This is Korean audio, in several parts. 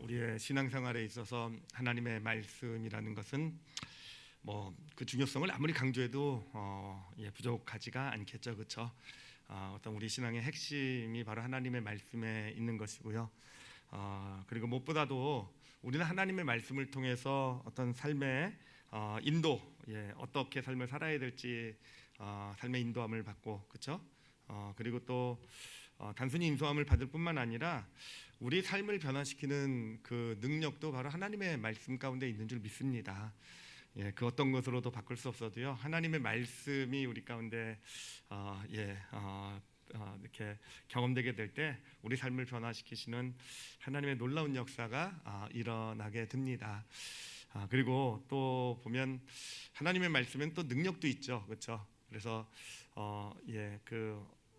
우리의 신앙생활에 있어서 하나님의 말씀이라는 것은 그 중요성을 아무리 강조해도 부족하지가 않겠죠, 그렇죠? 어떤 우리 신앙의 핵심이 바로 하나님의 말씀에 있는 것이고요. 그리고 무엇보다도 우리는 하나님의 말씀을 통해서 어떤 삶의 인도, 어떻게 삶을 살아야 될지 삶의 인도함을 받고, 그렇죠? 그리고 또 단순히 인도함을 받을 뿐만 아니라 우리 삶을 변화시키는 그 능력도 바로 하나님의 말씀 가운데 있는 줄 믿습니다. 그 어떤 것으로도 바꿀 수 없어도요, 하나님의 말씀이 우리 가운데 이렇게 경험되게 될 때 우리 삶을 변화시키시는 하나님의 놀라운 역사가 일어나게 됩니다. 그리고 또 보면 하나님의 말씀엔 또 능력도 있죠, 그렇죠? 그래서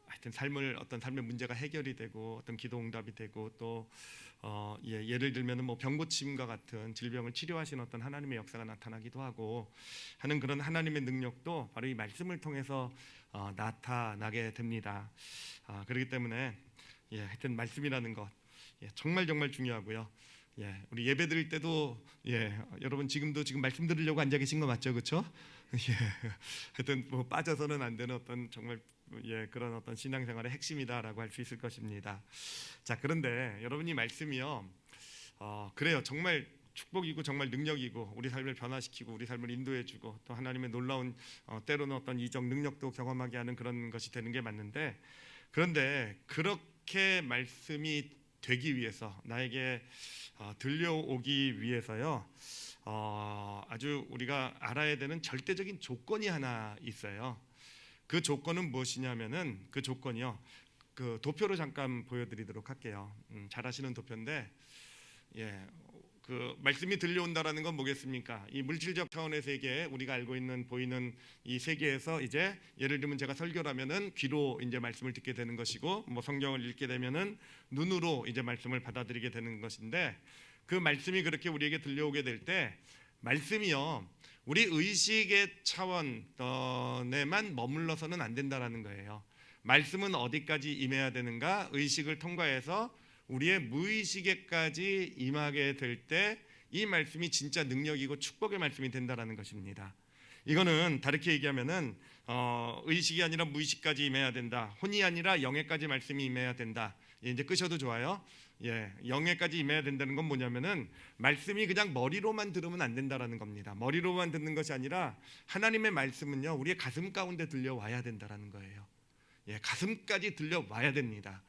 하여튼 어떤 삶의 문제가 해결이 되고 어떤 기도 응답이 되고 또 예를 들면 병 고침과 같은 질병을 치료하신 어떤 하나님의 역사가 나타나기도 하고 하는 그런 하나님의 능력도 바로 이 말씀을 통해서 나타나게 됩니다. 그렇기 때문에 하여튼 말씀이라는 것 정말 중요하고요. 우리 예배 드릴 때도 여러분 지금 말씀 들으려고 앉아 계신 거 맞죠, 그렇죠? 하여튼 빠져서는 안 되는 어떤 정말 그런 어떤 신앙생활의 핵심이다라고 할 수 있을 것입니다. 자, 그런데 여러분이 말씀이요, 그래요, 정말 축복이고 정말 능력이고 우리 삶을 변화시키고 우리 삶을 인도해주고 또 하나님의 놀라운 때로는 어떤 이적 능력도 경험하게 하는 그런 것이 되는 게 맞는데, 그런데 그렇게 말씀이 되기 위해서 나에게 들려오기 위해서요, 아주 우리가 알아야 되는 절대적인 조건이 하나 있어요. 그 조건은 무엇이냐면은 그 조건이요, 그 도표로 잠깐 보여드리도록 할게요. 잘 아시는 도표인데, 그 말씀이 들려온다라는 건 뭐겠습니까? 이 물질적 차원의 세계, 우리가 알고 있는 보이는 이 세계에서 이제 예를 들면 제가 설교라면은 귀로 이제 말씀을 듣게 되는 것이고, 성경을 읽게 되면은 눈으로 이제 말씀을 받아들이게 되는 것인데, 그 말씀이 그렇게 우리에게 들려오게 될 때 말씀이요, 우리 의식의 차원에만 머물러서는 안 된다라는 거예요. 말씀은 어디까지 임해야 되는가? 의식을 통과해서 우리의 무의식에까지 임하게 될 때 이 말씀이 진짜 능력이고 축복의 말씀이 된다라는 것입니다. 이거는 다르게 얘기하면은 의식이 아니라 무의식까지 임해야 된다. 혼이 아니라 영에까지 말씀이 임해야 된다. 이제 끄셔도 좋아요. 영에까지 임해야 된다는 건 뭐냐면은 말씀이 그냥 머리로만 들으면 안 된다라는 겁니다. 머리로만 듣는 것이 아니라 하나님의 말씀은요, 우리의 가슴 가운데 들려와야 된다라는 거예요. 가슴까지 들려와야 됩니다.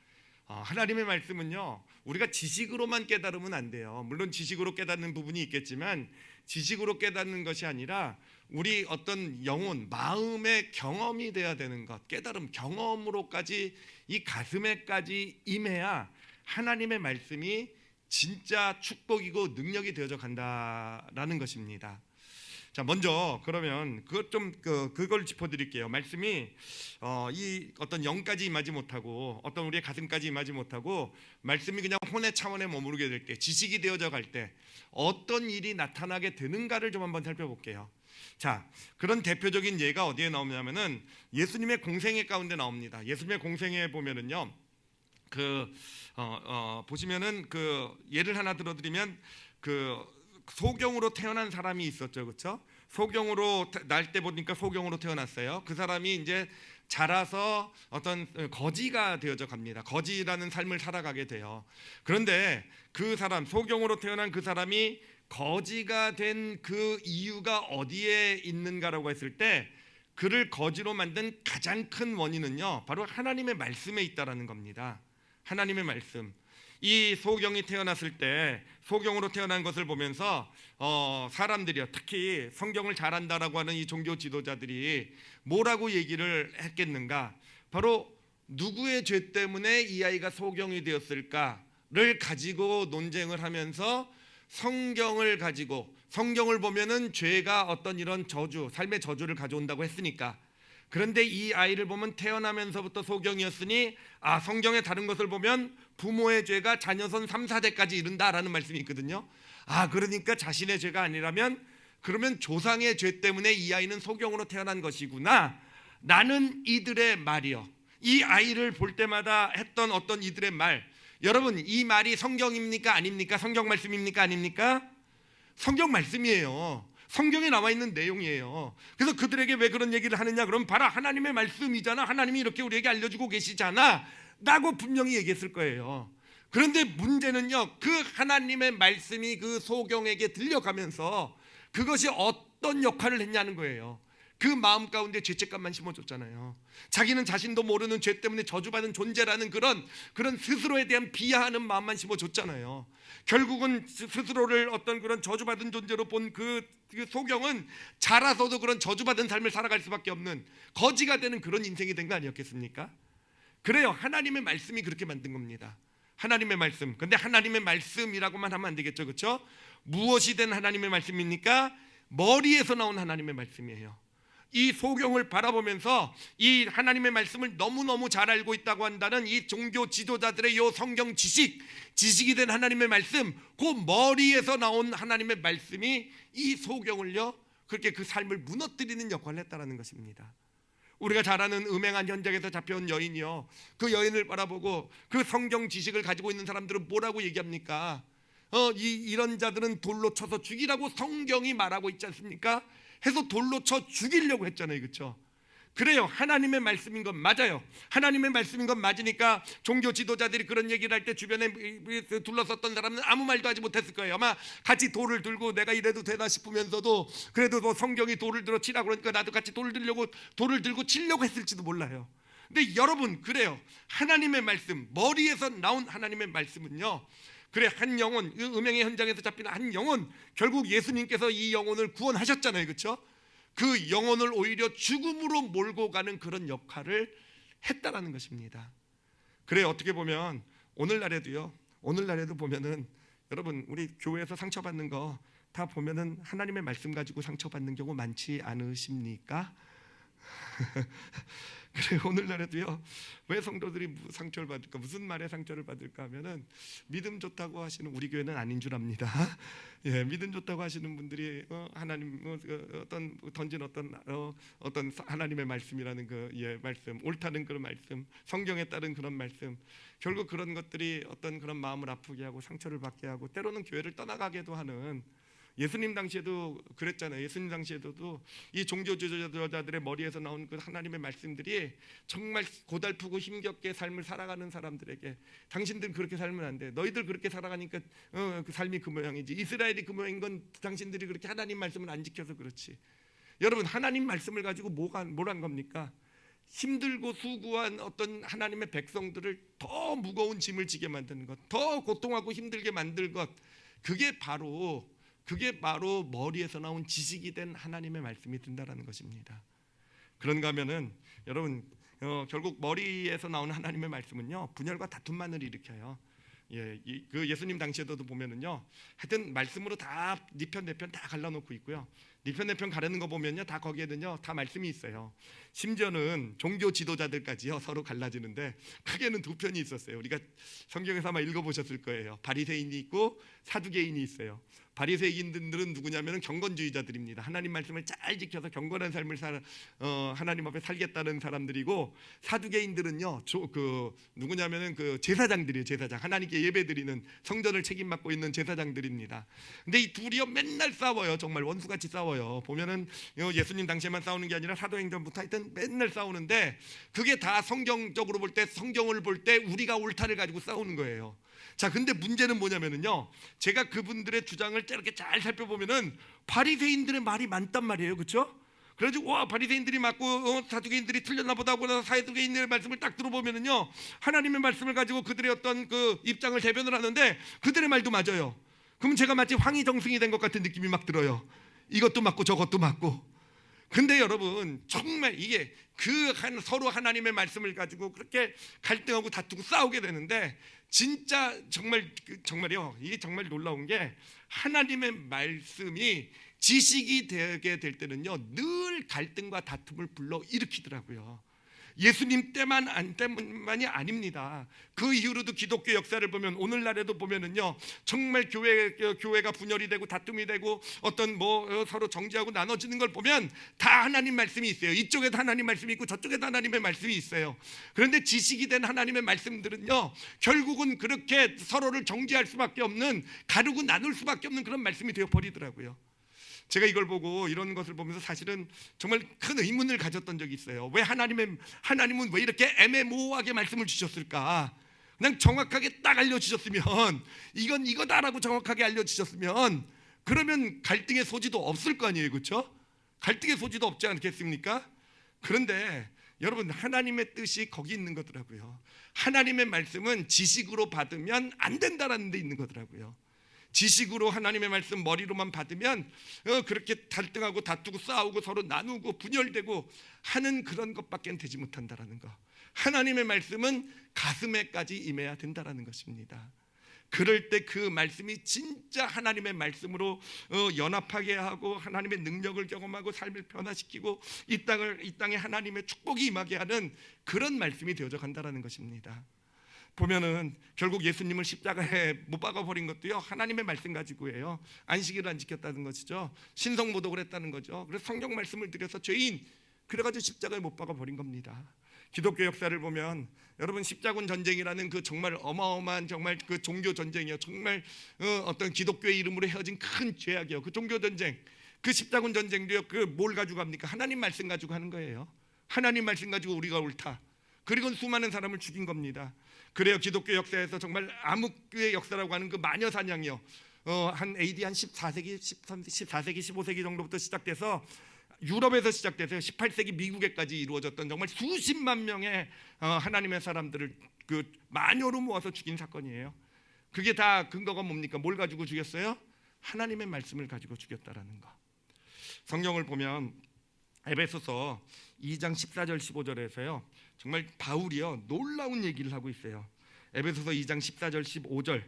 하나님의 말씀은요, 우리가 지식으로만 깨달으면 안 돼요. 물론 지식으로 깨닫는 부분이 있겠지만 지식으로 깨닫는 것이 아니라 우리 어떤 영혼, 마음의 경험이 돼야 되는 것, 깨달음, 경험으로까지 이 가슴에까지 임해야 하나님의 말씀이 진짜 축복이고 능력이 되어져 간다라는 것입니다. 자, 먼저 그러면 그걸 짚어드릴게요. 말씀이 이 어떤 영까지 임하지 못하고 어떤 우리의 가슴까지 임하지 못하고 말씀이 그냥 혼의 차원에 머무르게 될 때, 지식이 되어져 갈 때 어떤 일이 나타나게 되는가를 좀 한번 살펴볼게요. 자, 그런 대표적인 예가 어디에 나오냐면은 예수님의 공생애 가운데 나옵니다. 예수님의 공생애에 보면은요, 보시면은 그 예를 하나 들어드리면 소경으로 태어난 사람이 있었죠, 그렇죠? 소경으로 날 때 보니까 소경으로 태어났어요. 그 사람이 이제 자라서 어떤 거지가 되어져 갑니다. 거지라는 삶을 살아가게 돼요. 그런데 그 사람, 소경으로 태어난 그 사람이 거지가 된 그 이유가 어디에 있는가라고 했을 때, 그를 거지로 만든 가장 큰 원인은요, 바로 하나님의 말씀에 있다라는 겁니다. 하나님의 말씀. 이 소경이 태어났을 때 소경으로 태어난 것을 보면서 사람들이요, 특히 성경을 잘 안다라고 하는 이 종교 지도자들이 뭐라고 얘기를 했겠는가? 바로 누구의 죄 때문에 이 아이가 소경이 되었을까를 가지고 논쟁을 하면서 성경을 보면은 죄가 어떤 이런 저주, 삶의 저주를 가져온다고 했으니까, 그런데 이 아이를 보면 태어나면서부터 소경이었으니 성경의 다른 것을 보면 부모의 죄가 자녀선 3, 4대까지 이른다라는 말씀이 있거든요. 그러니까 자신의 죄가 아니라면 그러면 조상의 죄 때문에 이 아이는 소경으로 태어난 것이구나. 나는 이들의 말이요, 이 아이를 볼 때마다 했던 어떤 이들의 말, 여러분, 이 말이 성경입니까 아닙니까? 성경 말씀입니까 아닙니까? 성경 말씀이에요. 성경에 나와 있는 내용이에요. 그래서 그들에게 왜 그런 얘기를 하느냐? 그럼 봐라, 하나님의 말씀이잖아. 하나님이 이렇게 우리에게 알려주고 계시잖아 라고 분명히 얘기했을 거예요. 그런데 문제는요, 그 하나님의 말씀이 그 소경에게 들려가면서 그것이 어떤 역할을 했냐는 거예요. 그 마음 가운데 죄책감만 심어줬잖아요. 자기는 자신도 모르는 죄 때문에 저주받은 존재라는 그런 스스로에 대한 비하하는 마음만 심어줬잖아요. 결국은 스스로를 어떤 그런 저주받은 존재로 본 그 소경은 자라서도 그런 저주받은 삶을 살아갈 수밖에 없는 거지가 되는 그런 인생이 된 거 아니었겠습니까? 그래요. 하나님의 말씀이 그렇게 만든 겁니다. 하나님의 말씀. 근데 하나님의 말씀이라고만 하면 안 되겠죠, 그렇죠? 무엇이 된 하나님의 말씀입니까? 머리에서 나온 하나님의 말씀이에요. 이 소경을 바라보면서 이 하나님의 말씀을 너무너무 잘 알고 있다고 한다는 이 종교 지도자들의 이 성경 지식이 된 하나님의 말씀, 그 머리에서 나온 하나님의 말씀이 이 소경을요, 그렇게 그 삶을 무너뜨리는 역할을 했다는 것입니다. 우리가 잘 아는 음행한 현장에서 잡혀온 여인이요, 그 여인을 바라보고 그 성경 지식을 가지고 있는 사람들은 뭐라고 얘기합니까? 이런 자들은 돌로 쳐서 죽이라고 성경이 말하고 있지 않습니까? 해서 돌로 쳐 죽이려고 했잖아요, 그렇죠? 그래요. 하나님의 말씀인 건 맞아요. 하나님의 말씀인 건 맞으니까 종교 지도자들이 그런 얘기를 할 때 주변에 둘러섰던 사람은 아무 말도 하지 못했을 거예요. 아마 같이 돌을 들고 내가 이래도 되나 싶으면서도 그래도 뭐 성경이 돌을 들어 치라고 그러니까 나도 같이 돌을 들고 치려고 했을지도 몰라요. 근데 여러분, 그래요. 하나님의 말씀, 머리에서 나온 하나님의 말씀은요, 그래, 한 영혼, 음행의 현장에서 잡힌 한 영혼, 결국 예수님께서 이 영혼을 구원하셨잖아요, 그렇죠? 그 영혼을 오히려 죽음으로 몰고 가는 그런 역할을 했다라는 것입니다. 그래, 어떻게 보면 오늘날에도 보면은 여러분, 우리 교회에서 상처받는 거 다 보면은 하나님의 말씀 가지고 상처받는 경우 많지 않으십니까? 그래, 오늘날에도요, 왜 성도들이 상처를 받을까, 무슨 말에 상처를 받을까 하면은 믿음 좋다고 하시는 우리 교회는 아닌 줄 압니다. 예, 믿음 좋다고 하시는 분들이 하나님 던진 어떤 하나님의 말씀이라는 말씀, 옳다는 그런 말씀, 성경에 따른 그런 말씀, 결국 그런 것들이 어떤 그런 마음을 아프게 하고 상처를 받게 하고 때로는 교회를 떠나가게도 하는, 예수님 당시에도 그랬잖아요. 예수님 당시에도 이 종교 지도자들의 머리에서 나온 그 하나님의 말씀들이 정말 고달프고 힘겹게 삶을 살아가는 사람들에게, 당신들 그렇게 살면 안 돼, 너희들 그렇게 살아가니까 그 삶이 그 모양이지, 이스라엘이 그 모양인 건 당신들이 그렇게 하나님 말씀을 안 지켜서 그렇지. 여러분, 하나님 말씀을 가지고 뭐란 겁니까? 힘들고 수고한 어떤 하나님의 백성들을 더 무거운 짐을 지게 만드는 것, 더 고통하고 힘들게 만들 것, 그게 바로 머리에서 나온 지식이 된 하나님의 말씀이 된다라는 것입니다. 그런가 하면은 여러분, 결국 머리에서 나온 하나님의 말씀은요, 분열과 다툼만을 일으켜요. 예, 그 예수님 당시에도 보면은요, 하여튼 말씀으로 다 네 편 내 편 다 갈라놓고 있고요. 네 편 내 편 가르는 거 보면요, 다 거기에는요 다 말씀이 있어요. 심지어는 종교 지도자들까지요 서로 갈라지는데 크게는 두 편이 있었어요. 우리가 성경에서 아마 읽어보셨을 거예요. 바리새인이 있고 사두개인이 있어요. 바리새인들은 누구냐면 경건주의자들입니다. 하나님 말씀을 잘 지켜서 경건한 삶을 하나님 앞에 살겠다는 사람들이고, 사두개인들은요 누구냐면 그 제사장들이에요. 제사장, 하나님께 예배드리는 성전을 책임 맡고 있는 제사장들입니다. 근데 이 둘이요 맨날 싸워요. 정말 원수같이 싸워요. 보면은 예수님 당시에만 싸우는 게 아니라 사도행전부터 하여튼 맨날 싸우는데, 그게 다 성경적으로 볼 때, 성경을 볼 때 우리가 옳다를 가지고 싸우는 거예요. 자, 근데 문제는 뭐냐면은요, 제가 그분들의 주장을 이렇게 잘 살펴보면은 바리새인들의 말이 많단 말이에요, 그렇죠? 그래가지고 와, 바리새인들이 맞고 사두개인들이 틀렸나 보다 하고 나서 사두개인들의 말씀을 딱 들어보면은요, 하나님의 말씀을 가지고 그들의 어떤 그 입장을 대변을 하는데 그들의 말도 맞아요. 그럼 제가 마치 황희정승이 된 것 같은 느낌이 막 들어요. 이것도 맞고 저것도 맞고. 근데 여러분, 정말 이게 서로 하나님의 말씀을 가지고 그렇게 갈등하고 다투고 싸우게 되는데, 진짜 정말요, 이게 정말 놀라운 게, 하나님의 말씀이 지식이 되게 될 때는요 늘 갈등과 다툼을 불러 일으키더라고요. 예수님 때만이 아닙니다. 그 이후로도 기독교 역사를 보면 오늘날에도 보면은요, 정말 교회가 분열이 되고 다툼이 되고 어떤 서로 정죄하고 나눠지는 걸 보면 다 하나님 말씀이 있어요. 이쪽에도 하나님 말씀이 있고 저쪽에도 하나님의 말씀이 있어요. 그런데 지식이 된 하나님의 말씀들은요, 결국은 그렇게 서로를 정죄할 수밖에 없는, 가르고 나눌 수밖에 없는 그런 말씀이 되어 버리더라고요. 제가 이걸 보고 이런 것을 보면서 사실은 정말 큰 의문을 가졌던 적이 있어요. 왜 하나님은 왜 이렇게 애매모호하게 말씀을 주셨을까? 그냥 정확하게 딱 알려주셨으면, 이건 이거다라고 정확하게 알려주셨으면, 그러면 갈등의 소지도 없을 거 아니에요, 그렇죠? 갈등의 소지도 없지 않겠습니까? 그런데 여러분, 하나님의 뜻이 거기 있는 거더라고요. 하나님의 말씀은 지식으로 받으면 안 된다라는 데 있는 거더라고요. 지식으로 하나님의 말씀 머리로만 받으면 그렇게 갈등하고 다투고 싸우고 서로 나누고 분열되고 하는 그런 것밖에 되지 못한다라는 거. 하나님의 말씀은 가슴에까지 임해야 된다라는 것입니다. 그럴 때 그 말씀이 진짜 하나님의 말씀으로 연합하게 하고 하나님의 능력을 경험하고 삶을 변화시키고 이 땅에 하나님의 축복이 임하게 하는 그런 말씀이 되어져 간다라는 것입니다. 보면은 결국 예수님을 십자가에 못 박아버린 것도요, 하나님의 말씀 가지고예요. 안식일을 안 지켰다는 것이죠. 신성모독을 했다는 거죠. 그래서 성경 말씀을 들여서 죄인 그래가지고 십자가에 못 박아버린 겁니다. 기독교 역사를 보면 여러분, 십자군 전쟁이라는 그 정말 어마어마한 정말 그 종교 전쟁이요, 정말 어떤 기독교의 이름으로 헤어진 큰 죄악이요, 그 종교 전쟁, 그 십자군 전쟁도요, 그 뭘 가지고 합니까? 하나님 말씀 가지고 하는 거예요. 하나님 말씀 가지고 우리가 옳다, 그리고 수많은 사람을 죽인 겁니다. 그래요, 기독교 역사에서 정말 암흑교의 역사라고 하는 그 마녀 사냥이요, 한 AD 한 14세기, 15세기 정도부터 시작돼서 유럽에서 시작돼서 18세기 미국에까지 이루어졌던 정말 수십만 명의 하나님의 사람들을 그 마녀로 모아서 죽인 사건이에요. 그게 다 근거가 뭡니까? 뭘 가지고 죽였어요? 하나님의 말씀을 가지고 죽였다라는 거. 성경을 보면 에베소서 2장 14절 15절에서요, 정말 바울이요, 놀라운 얘기를 하고 있어요. 에베소서 2장 14절 15절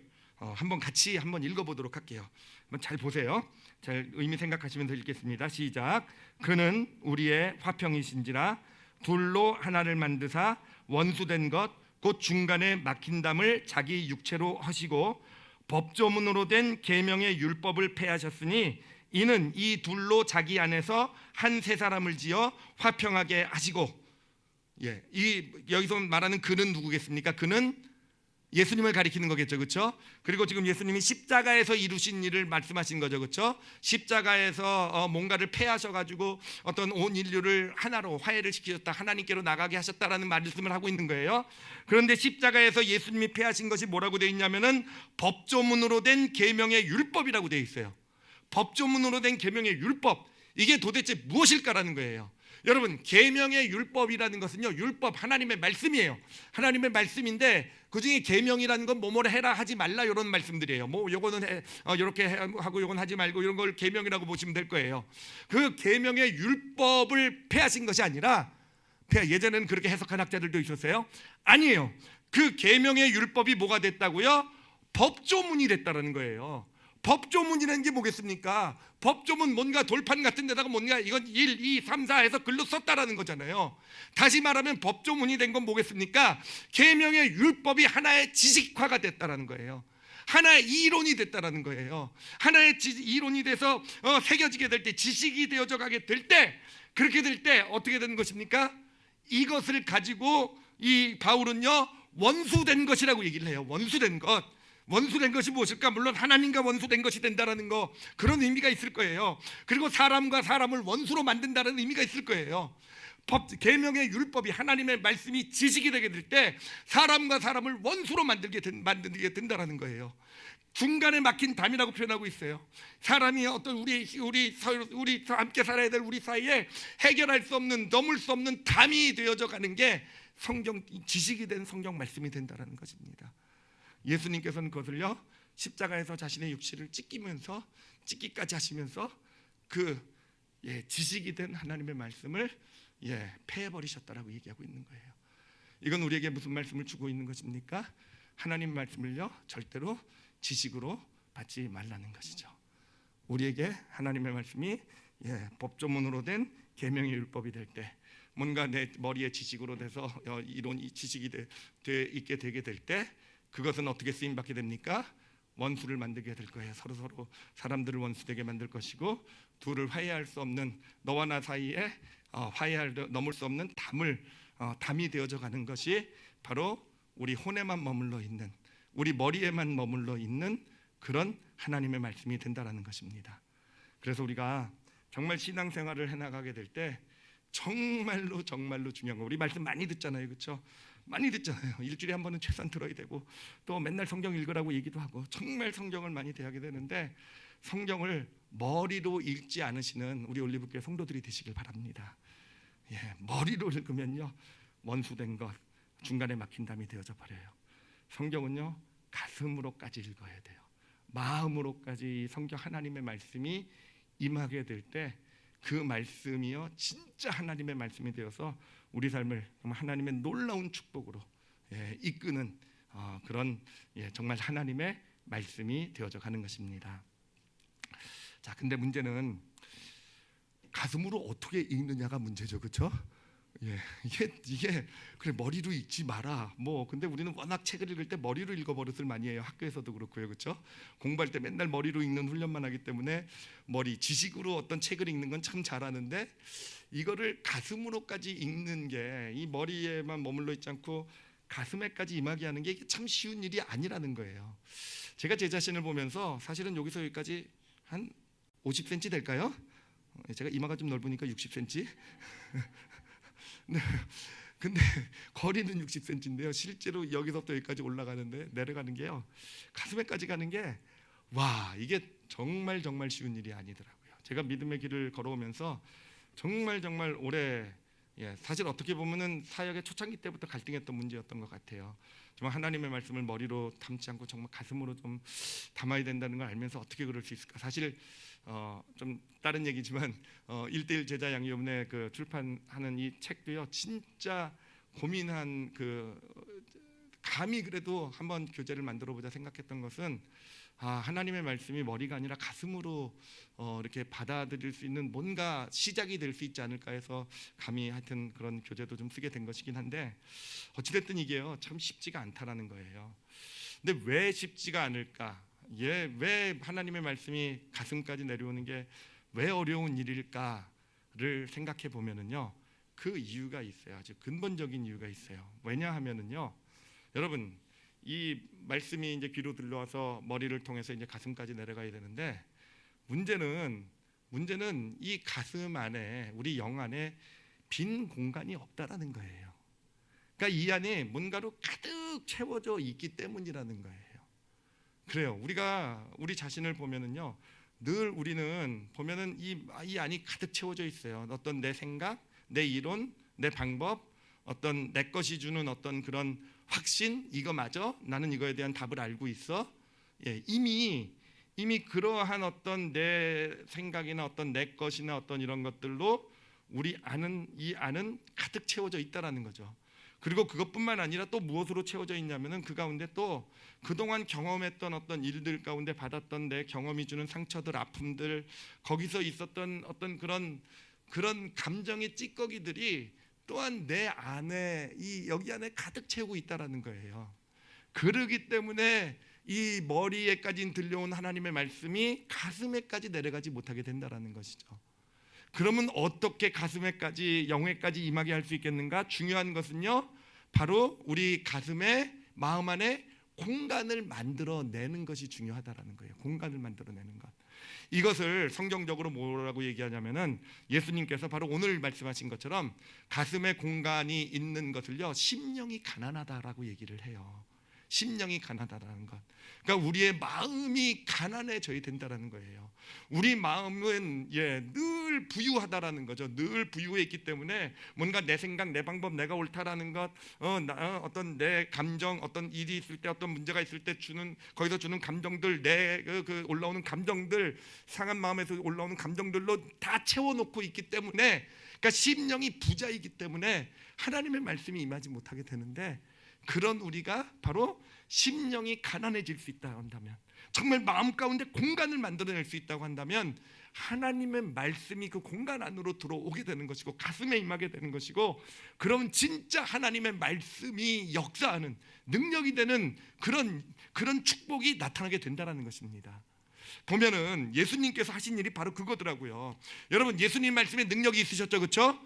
한번 같이 한번 읽어보도록 할게요. 한번 잘 보세요. 잘 의미 생각하시면서 읽겠습니다. 시작. 그는 우리의 화평이신지라 둘로 하나를 만드사 원수된 것 곧 중간에 막힌 담을 자기 육체로 하시고 법조문으로 된 계명의 율법을 폐하셨으니 이는 이 둘로 자기 안에서 한 세 사람을 지어 화평하게 하시고, 여기서 말하는 그는 누구겠습니까? 그는 예수님을 가리키는 거겠죠, 그렇죠? 그리고 지금 예수님이 십자가에서 이루신 일을 말씀하신 거죠, 그렇죠? 십자가에서 뭔가를 폐하셔가지고 어떤 온 인류를 하나로 화해를 시키셨다, 하나님께로 나가게 하셨다라는 말씀을 하고 있는 거예요. 그런데 십자가에서 예수님이 폐하신 것이 뭐라고 되어 있냐면은 법조문으로 된 계명의 율법이라고 되어 있어요. 법조문으로 된 계명의 율법, 이게 도대체 무엇일까라는 거예요. 여러분, 계명의 율법이라는 것은요, 율법, 하나님의 말씀이에요. 하나님의 말씀인데 그중에 계명이라는 건 뭐뭐를 해라 하지 말라 이런 말씀들이에요. 뭐 요거는 이렇게 하고 요건 하지 말고 이런 걸 계명이라고 보시면 될 거예요. 그 계명의 율법을 폐하신 것이 아니라, 예전에는 그렇게 해석한 학자들도 있었어요. 아니에요. 그 계명의 율법이 뭐가 됐다고요? 법조문이 됐다라는 거예요. 법조문이라는 게 뭐겠습니까? 법조문, 뭔가 돌판 같은 데다가 뭔가 이건 1, 2, 3, 4 해서 글로 썼다라는 거잖아요. 다시 말하면 법조문이 된 건 뭐겠습니까? 계명의 율법이 하나의 지식화가 됐다라는 거예요. 하나의 이론이 됐다라는 거예요. 하나의 이론이 돼서 새겨지게 될 때, 지식이 되어져 가게 될 때, 그렇게 될 때 어떻게 되는 것입니까? 이것을 가지고 이 바울은요, 원수된 것이라고 얘기를 해요. 원수된 것. 원수된 것이 무엇일까? 물론 하나님과 원수된 것이 된다라는 거, 그런 의미가 있을 거예요. 그리고 사람과 사람을 원수로 만든다는 의미가 있을 거예요. 계명의 율법이, 하나님의 말씀이 지식이 되게 될 때 사람과 사람을 원수로 만들게 된다라는 거예요. 중간에 막힌 담이라고 표현하고 있어요. 사람이 어떤 우리 함께 살아야 될 우리 사이에 해결할 수 없는, 넘을 수 없는 담이 되어져 가는 게 성경, 지식이 된 성경 말씀이 된다라는 것입니다. 예수님께서는 그것을요, 십자가에서 자신의 육체를 찢기까지 하시면서 그 지식이 된 하나님의 말씀을 폐해버리셨다라고 얘기하고 있는 거예요. 이건 우리에게 무슨 말씀을 주고 있는 것입니까? 하나님 말씀을요, 절대로 지식으로 받지 말라는 것이죠. 우리에게 하나님의 말씀이 법조문으로 된 계명의 율법이 될 때, 뭔가 내 머리에 지식으로 돼서 이론이 지식이 있게 되게 될 때 그것은 어떻게 쓰임 받게 됩니까? 원수를 만들게 될 거예요. 서로 사람들을 원수되게 만들 것이고 둘을 화해할 수 없는 너와 나 사이에 넘을 수 없는 담이 되어져 가는 것이 바로 우리 혼에만 머물러 있는, 우리 머리에만 머물러 있는 그런 하나님의 말씀이 된다라는 것입니다. 그래서 우리가 정말 신앙생활을 해나가게 될 때 정말로 중요한 거, 우리 말씀 많이 듣잖아요, 그렇죠? 많이 듣잖아요. 일주일에 한 번은 최소한 들어야 되고 또 맨날 성경 읽으라고 얘기도 하고 정말 성경을 많이 대하게 되는데 성경을 머리로 읽지 않으시는 우리 올리브교회 성도들이 되시길 바랍니다. 머리로 읽으면요 원수된 것, 중간에 막힌 담이 되어져 버려요. 성경은요 가슴으로까지 읽어야 돼요. 마음으로까지 성경 하나님의 말씀이 임하게 될 때 그 말씀이요 진짜 하나님의 말씀이 되어서 우리 삶을 정말 하나님의 놀라운 축복으로 이끄는 그런 정말 하나님의 말씀이 되어져 가는 것입니다. 자, 근데 문제는 가슴으로 어떻게 읽느냐가 문제죠, 그렇죠? 이게 그래 머리로 읽지 마라. 근데 우리는 워낙 책을 읽을 때 머리로 읽어버릇을 많이 해요. 학교에서도 그렇고요, 그렇죠? 공부할 때 맨날 머리로 읽는 훈련만 하기 때문에 지식으로 어떤 책을 읽는 건 참 잘하는데 이거를 가슴으로까지 읽는 게 이 머리에만 머물러 있지 않고 가슴에까지 임하게 하는 게 이게 참 쉬운 일이 아니라는 거예요. 제가 제 자신을 보면서 사실은 여기서 여기까지 한 50cm 될까요? 제가 이마가 좀 넓으니까 60cm. 네. 근데 거리는 60cm인데요. 실제로 여기서부터 여기까지 올라가는데 내려가는 게요. 가슴에까지 가는 게 이게 정말 쉬운 일이 아니더라고요. 제가 믿음의 길을 걸어오면서 정말 오래 사실 어떻게 보면은 사역의 초창기 때부터 갈등했던 문제였던 것 같아요. 정말 하나님의 말씀을 머리로 담지 않고 정말 가슴으로 좀 담아야 된다는 걸 알면서 어떻게 그럴 수 있을까? 사실 좀 다른 얘기지만 1:1 제자 양육원에 그 출판하는 이 책도요 진짜 고민한 감히 그래도 한번 교재를 만들어 보자 생각했던 것은 하나님의 말씀이 머리가 아니라 가슴으로 이렇게 받아들일 수 있는 뭔가 시작이 될 수 있지 않을까 해서 감히 하여튼 그런 교재도 좀 쓰게 된 것이긴 한데 어찌됐든 이게요 참 쉽지가 않다라는 거예요. 근데 왜 쉽지가 않을까? 왜 하나님의 말씀이 가슴까지 내려오는 게 왜 어려운 일일까를 생각해 보면은요 그 이유가 있어요. 아주 근본적인 이유가 있어요. 왜냐하면은요 여러분 이 말씀이 이제 귀로 들려와서 머리를 통해서 이제 가슴까지 내려가야 되는데 문제는 이 가슴 안에 우리 영 안에 빈 공간이 없다라는 거예요. 그러니까 이 안에 뭔가로 가득 채워져 있기 때문이라는 거예요. 그래요. 우리가 우리 자신을 보면은요 늘 우리는 보면은 이 안이 가득 채워져 있어요. 어떤 내 생각, 내 이론, 내 방법, 어떤 내 것이 주는 어떤 그런 확신, 이거 맞아? 나는 이거에 대한 답을 알고 있어. 이미 그러한 어떤 내 생각이나 어떤 내 것이나 어떤 이런 것들로 이 안은 가득 채워져 있다라는 거죠. 그리고 그것뿐만 아니라 또 무엇으로 채워져 있냐면은 그 가운데 또 그동안 경험했던 어떤 일들 가운데 받았던 내 경험이 주는 상처들, 아픔들, 거기서 있었던 어떤 그런 감정의 찌꺼기들이 또한 내 안에 여기 안에 가득 채우고 있다라는 거예요. 그러기 때문에 이 머리에까지 들려온 하나님의 말씀이 가슴에까지 내려가지 못하게 된다라는 것이죠. 그러면 어떻게 가슴에까지 영에까지 임하게 할 수 있겠는가? 중요한 것은요 바로 우리 가슴에 마음 안에 공간을 만들어내는 것이 중요하다라는 거예요. 공간을 만들어내는 것. 이것을 성경적으로 뭐라고 얘기하냐면은 예수님께서 바로 오늘 말씀하신 것처럼 가슴에 공간이 있는 것을요 심령이 가난하다라고 얘기를 해요. 심령이 가난하다는 것. 그러니까 우리의 마음이 가난해져야 된다라는 거예요. 우리 마음은 늘 부유하다라는 거죠. 늘 부유해 있기 때문에 뭔가 내 생각, 내 방법, 내가 옳다라는 것, 어떤 내 감정, 어떤 일이 있을 때, 어떤 문제가 있을 때 거기서 주는 감정들, 내 올라오는 감정들, 상한 마음에서 올라오는 감정들로 다 채워놓고 있기 때문에, 그러니까 심령이 부자이기 때문에 하나님의 말씀이 임하지 못하게 되는데. 그런 우리가 바로 심령이 가난해질 수 있다고 한다면, 정말 마음 가운데 공간을 만들어낼 수 있다고 한다면 하나님의 말씀이 그 공간 안으로 들어오게 되는 것이고 가슴에 임하게 되는 것이고, 그럼 진짜 하나님의 말씀이 역사하는 능력이 되는 그런 축복이 나타나게 된다는 것입니다. 보면은 예수님께서 하신 일이 바로 그거더라고요. 여러분, 예수님 말씀에 능력이 있으셨죠, 그렇죠?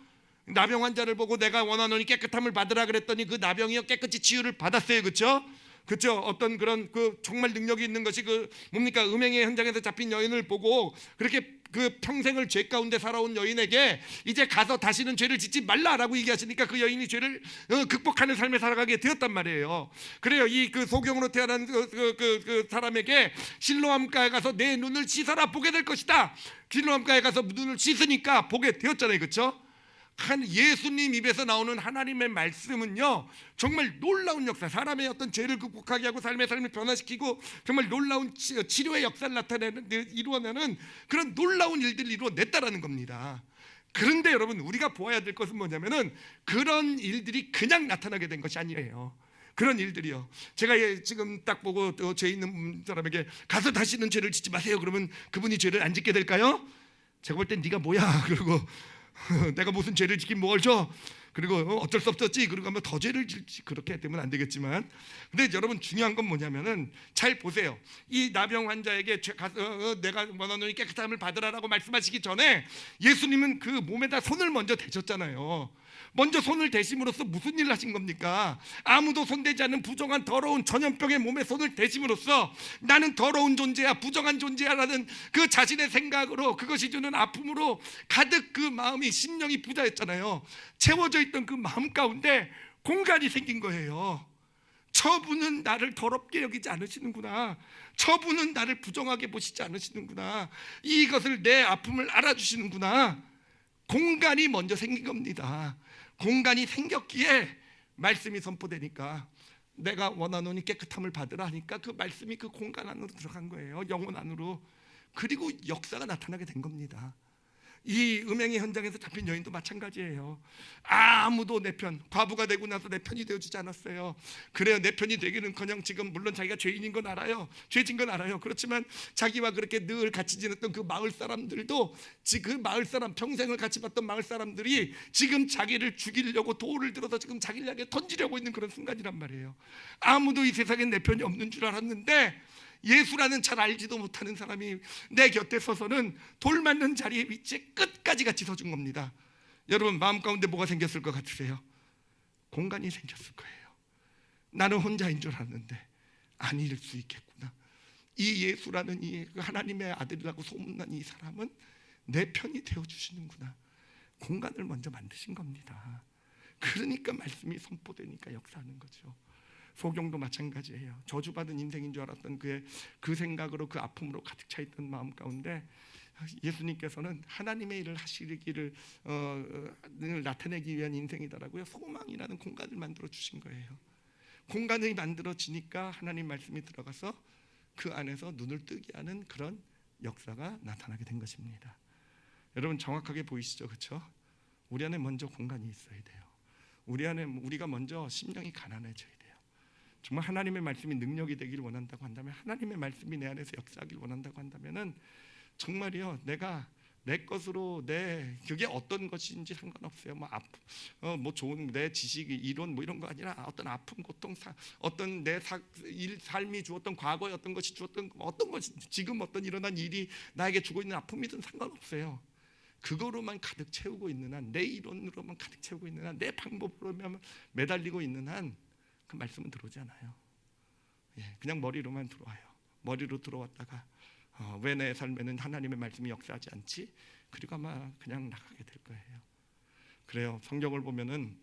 나병 환자를 보고 내가 원하노니 깨끗함을 받으라 그랬더니 그 나병이요 깨끗이 치유를 받았어요, 그렇죠? 그렇죠? 어떤 그런 그 정말 능력이 있는 것이 그 뭡니까? 음행의 현장에서 잡힌 여인을 보고 그렇게 그 평생을 죄 가운데 살아온 여인에게 이제 가서 다시는 죄를 짓지 말라라고 얘기하시니까 그 여인이 죄를 극복하는 삶을 살아가게 되었단 말이에요. 그래요. 이 그 소경으로 태어난 그 사람에게 실로암가에 가서 내 눈을 씻어라 보게 될 것이다. 실로암가에 가서 눈을 씻으니까 보게 되었잖아요, 그렇죠? 예수님 입에서 나오는 하나님의 말씀은요 정말 놀라운 역사, 사람의 어떤 죄를 극복하게 하고 삶을 변화시키고 정말 놀라운 치료의 역사를 이루어내는 그런 놀라운 일들을 이루어냈다라는 겁니다. 그런데 여러분, 우리가 보아야 될 것은 뭐냐면은 그런 일들이 그냥 나타나게 된 것이 아니에요. 그런 일들이요, 제가 지금 딱 보고 죄 있는 사람에게 가서 다시는 죄를 짓지 마세요 그러면 그분이 죄를 안 짓게 될까요? 제가 볼 땐 네가 뭐야 그러고 내가 무슨 죄를 짓긴 뭘 줘? 그리고 어쩔 수 없었지. 그리고 하면 더 죄를 짓지. 그렇게 되면 안 되겠지만, 근데 여러분 중요한 건 뭐냐면은 잘 보세요. 이 나병 환자에게 내가 원하노니 깨끗함을 받으라라고 말씀하시기 전에 예수님은 그 몸에다 손을 먼저 대셨잖아요. 먼저 손을 대심으로써 무슨 일을 하신 겁니까? 아무도 손대지 않는 부정한 더러운 전염병의 몸에 손을 대심으로써 나는 더러운 존재야, 부정한 존재야 라는 그 자신의 생각으로, 그것이 주는 아픔으로 가득 그 마음이, 심령이 부자였잖아요. 채워져 있던 그 마음 가운데 공간이 생긴 거예요. 저분은 나를 더럽게 여기지 않으시는구나, 저분은 나를 부정하게 보시지 않으시는구나, 이것을 내 아픔을 알아주시는구나. 공간이 먼저 생긴 겁니다. 공간이 생겼기에 말씀이 선포되니까 내가 원하노니 깨끗함을 받으라 하니까 그 말씀이 그 공간 안으로 들어간 거예요. 영혼 안으로. 그리고 역사가 나타나게 된 겁니다. 이 음행의 현장에서 잡힌 여인도 마찬가지예요. 아무도 내 편, 과부가 되고 나서 내 편이 되어주지 않았어요. 그래요, 내 편이 되기는커녕 지금 물론 자기가 죄인인 건 알아요, 죄진 건 알아요. 그렇지만 자기와 그렇게 늘 같이 지냈던 그 마을 사람들도, 그 마을 사람, 평생을 같이 봤던 마을 사람들이 지금 자기를 죽이려고 돌을 들어서 지금 자기를 향해 던지려고 있는 그런 순간이란 말이에요. 아무도 이 세상에 내 편이 없는 줄 알았는데 예수라는 잘 알지도 못하는 사람이 내 곁에 서서는 돌 맞는 자리에 위치에 끝까지 같이 서준 겁니다. 여러분, 마음 가운데 뭐가 생겼을 것 같으세요? 공간이 생겼을 거예요. 나는 혼자인 줄 알았는데 아닐 수 있겠구나. 이 예수라는 이 하나님의 아들이라고 소문난 이 사람은 내 편이 되어주시는구나. 공간을 먼저 만드신 겁니다. 그러니까 말씀이 선포되니까 역사하는 거죠. 소경도 마찬가지예요. 저주받은 인생인 줄 알았던 그의 그 생각으로, 그 아픔으로 가득 차 있던 마음 가운데 예수님께서는 하나님의 일을 하시기를 나타내기 위한 인생이다라고요, 소망이라는 공간을 만들어 주신 거예요. 공간이 만들어지니까 하나님 말씀이 들어가서 그 안에서 눈을 뜨게 하는 그런 역사가 나타나게 된 것입니다. 여러분, 정확하게 보이시죠, 그렇죠? 우리 안에 먼저 공간이 있어야 돼요. 우리 안에 우리가 먼저 심령이 가난해져야 돼요. 정말 하나님의 말씀이 능력이 되기를 원한다고 한다면, 하나님의 말씀이 내 안에서 역사하기를 원한다고 한다면은 정말이요, 내가 내 것으로 그게 어떤 것인지 상관없어요. 뭐 좋은 내 지식이 이론 뭐 이런 거 아니라 어떤 아픔, 고통, 어떤 내 삶이 주었던, 과거에 어떤 것이 주었던 어떤 것이 지금 어떤 일어난 일이 나에게 주고 있는 아픔이든 상관없어요. 그거로만 가득 채우고 있는 한, 내 이론으로만 가득 채우고 있는 한, 내 방법으로만 매달리고 있는 한 그 말씀은 들어오지 않아요. 그냥 머리로만 들어와요. 머리로 들어왔다가 왜 내 삶에는 하나님의 말씀이 역사하지 않지? 그리고 아마 그냥 나가게 될 거예요. 그래요. 성경을 보면은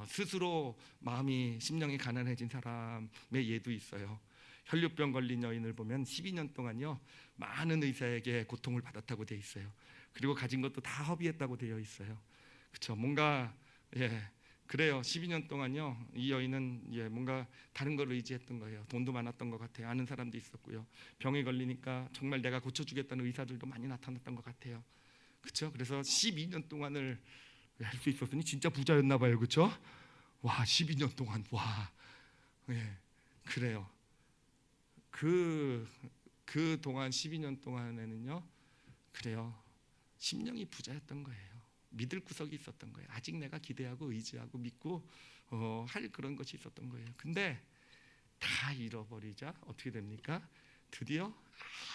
스스로 마음이, 심령이 가난해진 사람의 예도 있어요. 혈류병 걸린 여인을 보면 12년 동안요 많은 의사에게 고통을 받았다고 되어 있어요. 그리고 가진 것도 다 허비했다고 되어 있어요. 그렇죠? 뭔가 그래요. 12년 동안요 이 여인은 뭔가 다른 걸 의지했던 거예요. 돈도 많았던 것 같아요. 아는 사람도 있었고요. 병에 걸리니까 정말 내가 고쳐주겠다는 의사들도 많이 나타났던 것 같아요. 그렇죠? 그래서 12년 동안을 할 수 있었으니 진짜 부자였나 봐요. 그렇죠? 와, 12년 동안, 와, 그래요. 그 동안 12년 동안에는요, 그래요. 심령이 부자였던 거예요. 믿을 구석이 있었던 거예요. 아직 내가 기대하고 의지하고 믿고 할 그런 것이 있었던 거예요. 근데 다 잃어버리자 어떻게 됩니까? 드디어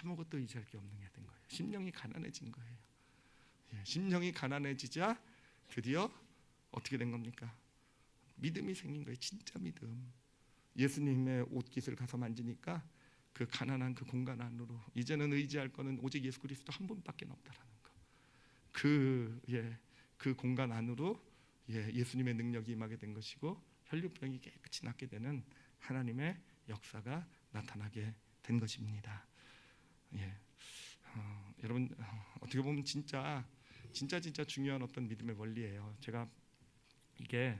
아무것도 의지할 게 없는 게 된 거예요. 심령이 가난해진 거예요. 심령이 가난해지자 드디어 어떻게 된 겁니까? 믿음이 생긴 거예요. 진짜 믿음. 예수님의 옷깃을 가서 만지니까 그 가난한 그 공간 안으로 이제는 의지할 거는 오직 예수 그리스도 한 분밖에 없다라는 거. 그 공간 안으로 예수님의 능력이 임하게 된 것이고 혈류병이 깨끗이 낫게 되는 하나님의 역사가 나타나게 된 것입니다. 여러분 어떻게 보면 진짜 중요한 어떤 믿음의 원리예요. 제가 이게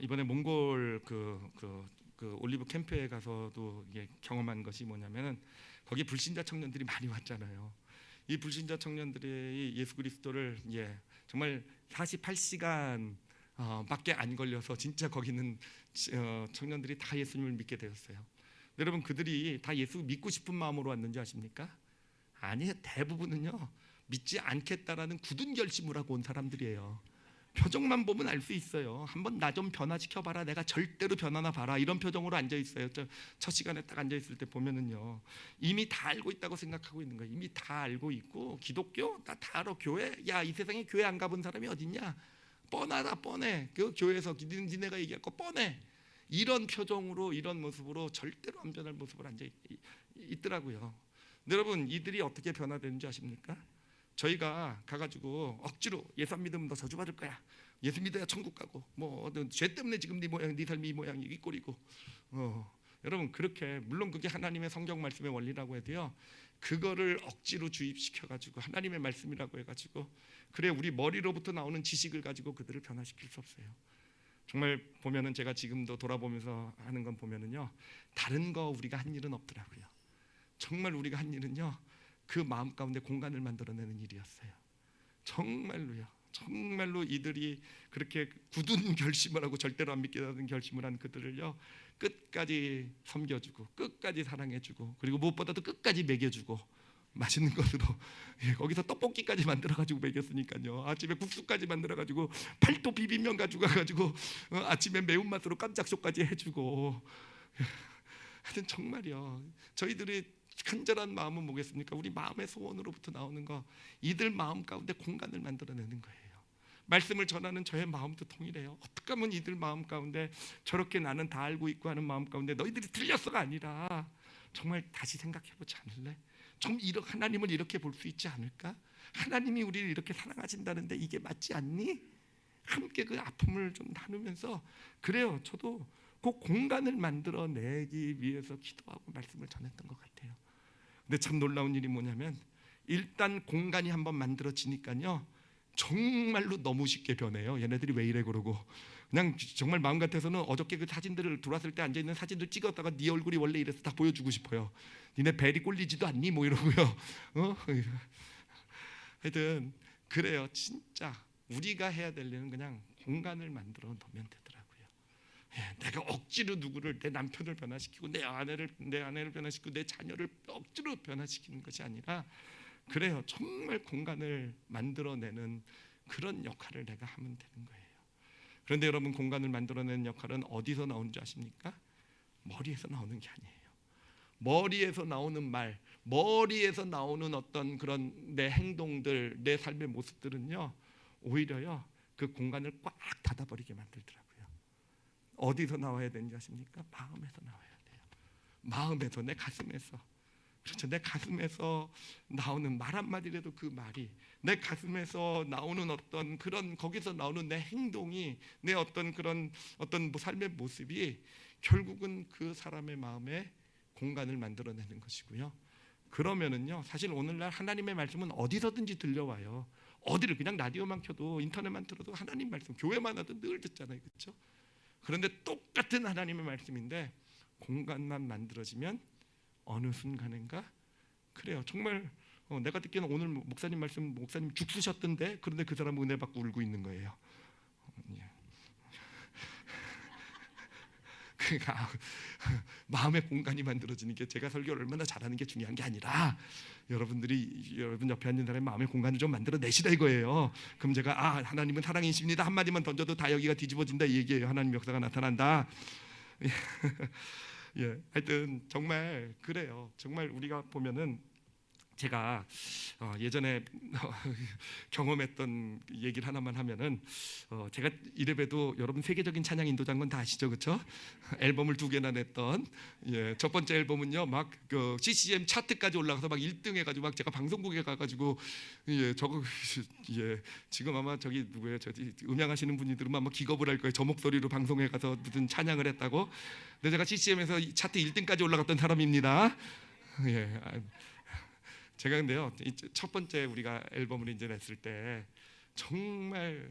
이번에 몽골 그 올리브 캠프에 가서도 이게 경험한 것이 뭐냐면은 거기 불신자 청년들이 많이 왔잖아요. 이 불신자 청년들이 예수 그리스도를 정말 48시간 밖에 안 걸려서 진짜 거기는 청년들이 다 예수님을 믿게 되었어요. 여러분 그들이 다 예수 믿고 싶은 마음으로 왔는지 아십니까? 아니에요. 대부분은요 믿지 않겠다라는 굳은 결심을 하고 온 사람들이에요. 표정만 보면 알 수 있어요. 한번 나 좀 변화시켜봐라. 내가 절대로 변하나 봐라. 이런 표정으로 앉아 있어요. 첫 시간에 딱 앉아 있을 때 보면은요 이미 다 알고 있다고 생각하고 있는 거예요. 이미 다 알고 있고 기독교 나 다 알아. 교회 야 이 세상에 교회 안 가본 사람이 어딨냐? 뻔하다 뻔해. 그 교회에서 니네가 얘기할 거 뻔해. 이런 표정으로 이런 모습으로 절대로 안 변할 모습으로 앉아 있더라고요. 여러분 이들이 어떻게 변화되는지 아십니까? 저희가 가가지고 억지로 예수 안 믿으면 너 저주받을 거야. 예수 믿어야 천국 가고 죄 때문에 지금 네 모양 네 삶이 이 모양이 이 꼴이고 여러분 그렇게 물론 그게 하나님의 성경 말씀의 원리라고 해도요 그거를 억지로 주입시켜가지고 하나님의 말씀이라고 해가지고 그래 우리 머리로부터 나오는 지식을 가지고 그들을 변화시킬 수 없어요. 정말 보면은 제가 지금도 돌아보면서 하는 건 보면은요 다른 거 우리가 한 일은 없더라고요. 정말 우리가 한 일은요 그 마음 가운데 공간을 만들어내는 일이었어요. 정말로 이들이 그렇게 굳은 결심을 하고 절대로 안 믿겠다는 결심을 한 그들을요 끝까지 섬겨주고 끝까지 사랑해주고 그리고 무엇보다도 끝까지 먹여주고 맛있는 것으로 거기서 떡볶이까지 만들어가지고 먹였으니까요. 아침에 국수까지 만들어가지고 팔도 비빔면 가지고 가가지고 아침에 매운맛으로 깜짝쇼까지 해주고 하여튼 정말요 저희들이 간절한 마음은 뭐겠습니까? 우리 마음의 소원으로부터 나오는 거 이들 마음 가운데 공간을 만들어내는 거예요. 말씀을 전하는 저의 마음도 동일해요. 어떻게 하면 이들 마음 가운데 저렇게 나는 다 알고 있고 하는 마음 가운데 너희들이 틀렸어가 아니라 정말 다시 생각해보지 않을래? 좀 하나님을 이렇게 볼 수 있지 않을까? 하나님이 우리를 이렇게 사랑하신다는데 이게 맞지 않니? 함께 그 아픔을 좀 나누면서 그래요. 저도 그 공간을 만들어내기 위해서 기도하고 말씀을 전했던 것 같아요. 근데 참 놀라운 일이 뭐냐면 일단 공간이 한번 만들어지니까요 정말로 너무 쉽게 변해요. 얘네들이 왜 이래 그러고 그냥 정말 마음 같아서는 어저께 그 사진들을 들어왔을 때 앉아있는 사진들 찍었다가 네 얼굴이 원래 이래서 다 보여주고 싶어요. 니네 벨이 꼴리지도 않니? 뭐 이러고요. 하여튼 그래요. 진짜 우리가 해야 될 일은 그냥 공간을 만들어 놓으면 되더라고요. 내가 억지로 누구를 내 남편을 변화시키고 내 아내를 변화시키고 내 자녀를 억지로 변화시키는 것이 아니라 그래요. 정말 공간을 만들어내는 그런 역할을 내가 하면 되는 거예요. 그런데 여러분 공간을 만들어내는 역할은 어디서 나오는 줄 아십니까? 머리에서 나오는 게 아니에요. 머리에서 나오는 말, 머리에서 나오는 어떤 그런 내 행동들, 내 삶의 모습들은요 오히려요 그 공간을 꽉 닫아버리게 만들더라고요. 어디서 나와야 되는지 아십니까? 마음에서 나와야 돼요. 마음에서, 내 가슴에서. 그렇죠. 내 가슴에서 나오는 말 한마디라도 그 말이 내 가슴에서 나오는 어떤 그런 거기서 나오는 내 행동이 내 어떤 그런 어떤 삶의 모습이 결국은 그 사람의 마음에 공간을 만들어내는 것이고요. 그러면은요 사실 오늘날 하나님의 말씀은 어디서든지 들려와요. 어디를 그냥 라디오만 켜도 인터넷만 틀어도 하나님 말씀 교회만 와도 늘 듣잖아요. 그렇죠? 그런데 똑같은 하나님의 말씀인데 공간만 만들어지면 어느 순간인가 그래요. 정말 내가 듣기에는 오늘 목사님 말씀 목사님 죽 쓰셨던데 그런데 그 사람은 은혜 받고 울고 있는 거예요. 그러니까 마음의 공간이 만들어지는 게 제가 설교를 얼마나 잘하는 게 중요한 게 아니라 여러분 옆에 앉는 사람의 마음의 공간을 좀 만들어내시다 이거예요. 그럼 제가 하나님은 사랑이십니다 한마디만 던져도 다 여기가 뒤집어진다 이 얘기예요. 하나님 역사가 나타난다. 예, 하여튼 정말 그래요. 정말 우리가 보면은 제가 예전에 경험했던 얘기를 하나만 하면은 제가 이래봬도 여러분 세계적인 찬양 인도자인 건 다 아시죠, 그렇죠? 앨범을 2개나 냈던 첫 번째 앨범은요 막 그 CCM 차트까지 올라가서 막 1등 해가지고 막 제가 방송국에 가가지고 저거 지금 아마 저기 누구예요? 저기 음향하시는 분이 들으면 아마 기겁을 할 거예요. 저 목소리로 방송에 가서 무슨 찬양을 했다고. 근데 제가 CCM에서 차트 1등까지 올라갔던 사람입니다. 제가 근데요 첫 번째 우리가 앨범을 이제 냈을 때 정말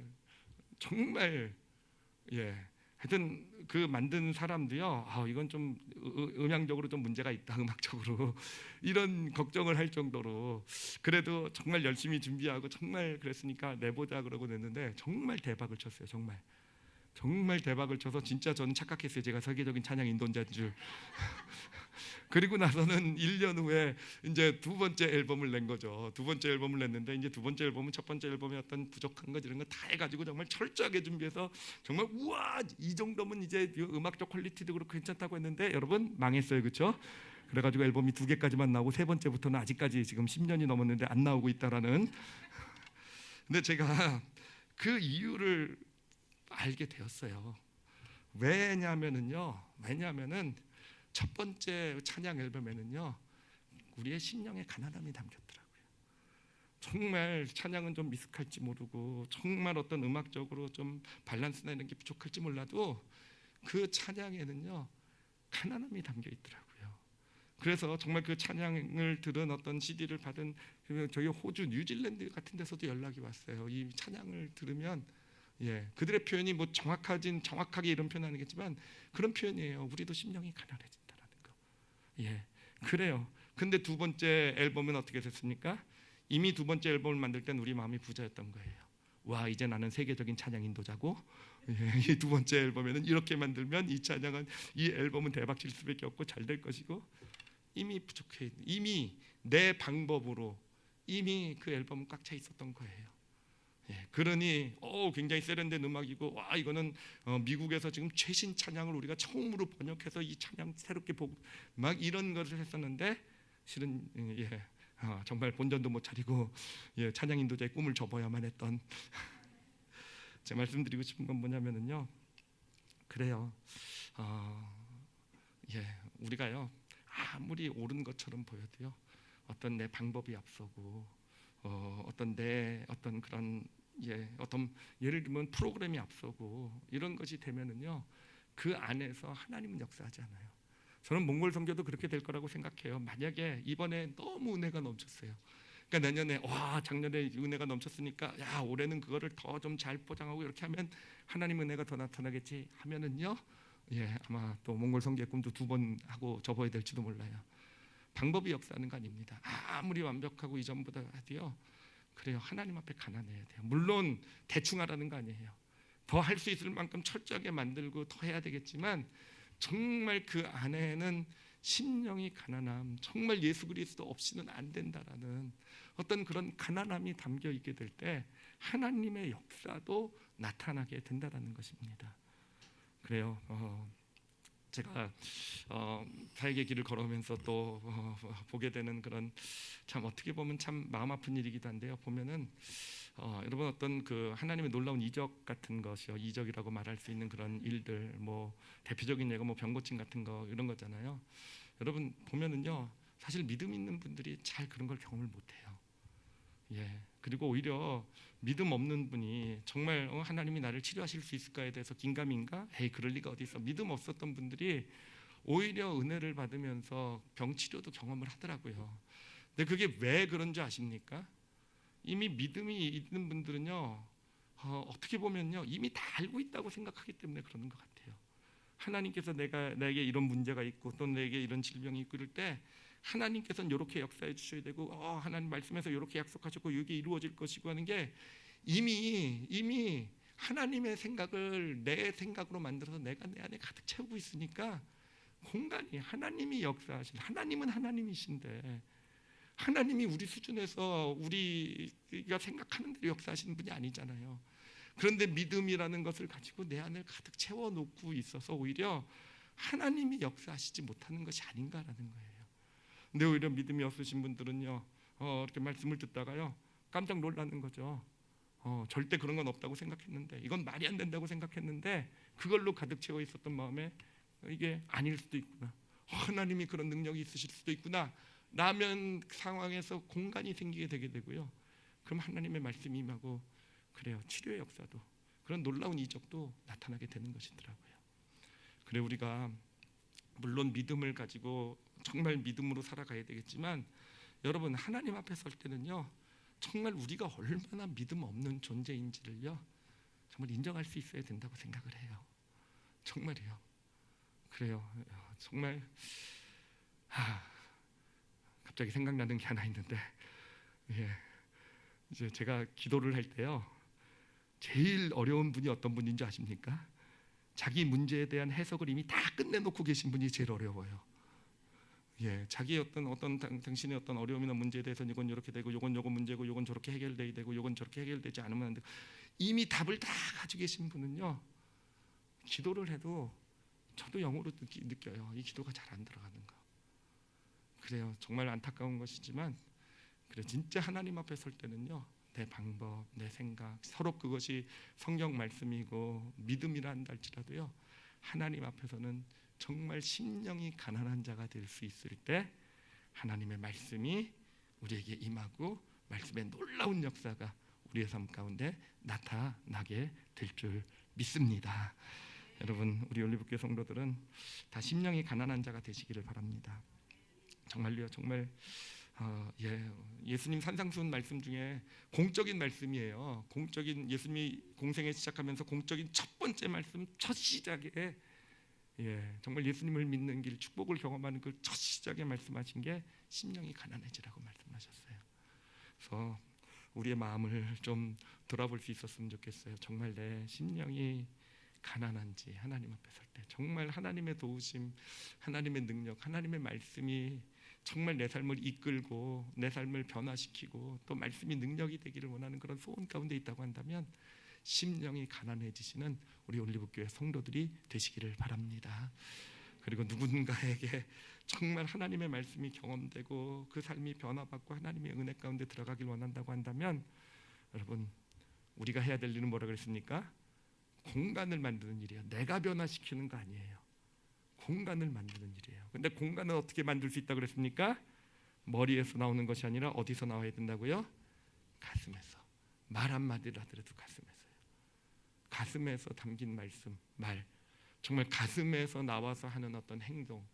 하여튼 그 만든 사람도요 이건 좀 음향적으로 좀 문제가 있다 음악적으로 이런 걱정을 할 정도로 그래도 정말 열심히 준비하고 정말 그랬으니까 내보자 그러고 냈는데 정말 대박을 쳤어요. 정말 대박을 쳐서 진짜 저는 착각했어요. 제가 세계적인 찬양 인도자인 줄. 그리고 나서는 1년 후에 이제 2번째 앨범을 낸 거죠. 2번째 앨범을 냈는데 이제 2번째 앨범은 첫 번째 앨범의 어떤 부족한 것 이런 거 다 해가지고 정말 철저하게 준비해서 정말 우와 이 정도면 이제 음악적 퀄리티도 그렇고 괜찮다고 했는데 여러분 망했어요, 그렇죠? 그래가지고 앨범이 2개까지만 나오고 3번째부터는 아직까지 지금 10년이 넘었는데 안 나오고 있다라는. 근데 제가 그 이유를 알게 되었어요. 왜냐면은 첫 번째 찬양 앨범에는요 우리의 심령의 가난함이 담겼더라고요. 정말 찬양은 좀 미숙할지 모르고 정말 어떤 음악적으로 좀 밸런스나 이런 게 부족할지 몰라도 그 찬양에는요 가난함이 담겨 있더라고요. 그래서 정말 그 찬양을 들은 어떤 CD를 받은 저희 호주, 뉴질랜드 같은 데서도 연락이 왔어요. 이 찬양을 들으면 그들의 표현이 뭐 정확하게 이런 표현은 아니겠지만 그런 표현이에요. 우리도 심령이 가난해진다라는 거. 그래요. 근데 2번째 앨범은 어떻게 됐습니까? 이미 2번째 앨범을 만들 땐 우리 마음이 부자였던 거예요. 와 이제 나는 세계적인 찬양 인도자고 이 2번째 앨범에는 이렇게 만들면 이 앨범은 대박 칠 수밖에 없고 잘 될 것이고 이미 부족해. 이미 내 방법으로 이미 그 앨범은 꽉 차 있었던 거예요. 그러니 굉장히 세련된 음악이고 와 이거는 미국에서 지금 최신 찬양을 우리가 처음으로 번역해서 이 찬양 새롭게 보고 막 이런 것을 했었는데 실은 정말 본전도 못 차리고 찬양 인도자의 꿈을 접어야만 했던 제 말씀드리고 싶은 건 뭐냐면은요 그래요. 우리가요 아무리 옳은 것처럼 보여도요 어떤 내 방법이 앞서고 어떤 그런 예를 들면 프로그램이 앞서고 이런 것이 되면은요 그 안에서 하나님은 역사하지 않아요. 저는 몽골 선교도 그렇게 될 거라고 생각해요. 만약에 이번에 너무 은혜가 넘쳤어요. 그러니까 내년에 작년에 은혜가 넘쳤으니까 올해는 그거를 더 좀 잘 포장하고 이렇게 하면 하나님 은혜가 더 나타나겠지 하면은요 아마 또 몽골 선교의 꿈도 2번 하고 접어야 될지도 몰라요. 방법이 역사하는 거 아닙니다. 아무리 완벽하고 이전보다 해도요 그래요 하나님 앞에 가난해야 돼요. 물론 대충 하라는 거 아니에요. 더 할 수 있을 만큼 철저하게 만들고 더 해야 되겠지만 정말 그 안에는 심령이 가난함 정말 예수 그리스도 없이는 안 된다라는 어떤 그런 가난함이 담겨 있게 될 때 하나님의 역사도 나타나게 된다라는 것입니다. 그래요. 제가 사역의 길을 걸어오면서 또 보게 되는 그런 참 어떻게 보면 참 마음 아픈 일이기도 한데요. 보면은 여러분 어떤 그 하나님의 놀라운 이적 같은 것이요, 이적이라고 말할 수 있는 그런 일들, 뭐 대표적인 예가 뭐 병고침 같은 거 이런 거잖아요. 여러분 보면은요, 사실 믿음 있는 분들이 잘 그런 걸 경험을 못해요. 그리고 오히려 믿음 없는 분이 정말 하나님이 나를 치료하실 수 있을까에 대해서 긴가민가? 그럴 리가 어디 있어. 믿음 없었던 분들이 오히려 은혜를 받으면서 병 치료도 경험을 하더라고요. 근데 그게 왜 그런 줄 아십니까? 이미 믿음이 있는 분들은요, 어떻게 보면요, 이미 다 알고 있다고 생각하기 때문에 그러는 것 같아요. 하나님께서 내게 이런 문제가 있고 또 내게 이런 질병이 있고 이럴 때 하나님께서는 이렇게 역사해 주셔야 되고 하나님 말씀에서 이렇게 약속하셨고 이게 이루어질 것이고 하는 게 이미 하나님의 생각을 내 생각으로 만들어서 내가 내 안에 가득 채우고 있으니까 공간이 하나님이 역사하신, 하나님은 하나님이신데 하나님이 우리 수준에서 우리가 생각하는 대로 역사하시는 분이 아니잖아요. 그런데 믿음이라는 것을 가지고 내 안을 가득 채워놓고 있어서 오히려 하나님이 역사하시지 못하는 것이 아닌가라는 거예요. 근데 오히려 믿음이 없으신 분들은요, 이렇게 말씀을 듣다가요 깜짝 놀라는 거죠. 절대 그런 건 없다고 생각했는데, 이건 말이 안 된다고 생각했는데 그걸로 가득 채워 있었던 마음에 이게 아닐 수도 있구나, 하나님이 그런 능력이 있으실 수도 있구나 라면 상황에서 공간이 생기게 되게 되고요. 그럼 하나님의 말씀이 임하고, 그래요, 치료의 역사도, 그런 놀라운 이적도 나타나게 되는 것이더라고요. 그래, 우리가 물론 믿음을 가지고 정말 믿음으로 살아가야 되겠지만, 여러분 하나님 앞에 설 때는요 정말 우리가 얼마나 믿음 없는 존재인지를요 정말 인정할 수 있어야 된다고 생각을 해요. 정말이요. 그래요. 정말 갑자기 생각나는 게 하나 있는데, 이제 제가 기도를 할 때요 제일 어려운 분이 어떤 분인지 아십니까? 자기 문제에 대한 해석을 이미 다 끝내놓고 계신 분이 제일 어려워요. 자기 어떤 당신의 어떤 어려움이나 문제에 대해서는 이건 이렇게 되고, 이건 요거 문제고, 이건 저렇게 해결돼야 되고, 이건 저렇게 해결되지 않으면 안 되고, 이미 답을 다 가지고 계신 분은요 기도를 해도 저도 영으로 느껴요. 이 기도가 잘 안 들어가는 거. 그래요. 정말 안타까운 것이지만, 그래, 진짜 하나님 앞에 설 때는요 내 방법, 내 생각, 서로 그것이 성경 말씀이고 믿음이라 한다 할지라도요 하나님 앞에서는 정말 심령이 가난한 자가 될 수 있을 때 하나님의 말씀이 우리에게 임하고 말씀의 놀라운 역사가 우리의 삶 가운데 나타나게 될 줄 믿습니다. 여러분, 우리 올리브교회 성도들은 다 심령이 가난한 자가 되시기를 바랍니다. 정말요, 정말 예수님 산상수훈 말씀 중에 공적인 말씀이에요. 공적인, 예수님이 공생에 시작하면서 공적인 첫 번째 말씀, 첫 시작에 정말 예수님을 믿는 길, 축복을 경험하는 그 첫 시작에 말씀하신 게 심령이 가난해지라고 말씀하셨어요. 그래서 우리의 마음을 좀 돌아볼 수 있었으면 좋겠어요. 정말 내 심령이 가난한지, 하나님 앞에 설 때 정말 하나님의 도우심, 하나님의 능력, 하나님의 말씀이 정말 내 삶을 이끌고 내 삶을 변화시키고 또 말씀이 능력이 되기를 원하는 그런 소원 가운데 있다고 한다면 심령이 가난해지시는 우리 올리브교회 성도들이 되시기를 바랍니다. 그리고 누군가에게 정말 하나님의 말씀이 경험되고 그 삶이 변화받고 하나님의 은혜 가운데 들어가길 원한다고 한다면, 여러분 우리가 해야 될 일은 뭐라고 그랬습니까? 공간을 만드는 일이에요. 내가 변화시키는 거 아니에요. 공간을 만드는 일이에요. 근데 공간을 어떻게 만들 수 있다고 그랬습니까? 머리에서 나오는 것이 아니라 어디서 나와야 된다고요? 가슴에서. 말 한마디를 하더라도 가슴에서요. 가슴에서 담긴 말씀, 말, 정말 가슴에서 나와서 하는 어떤 행동,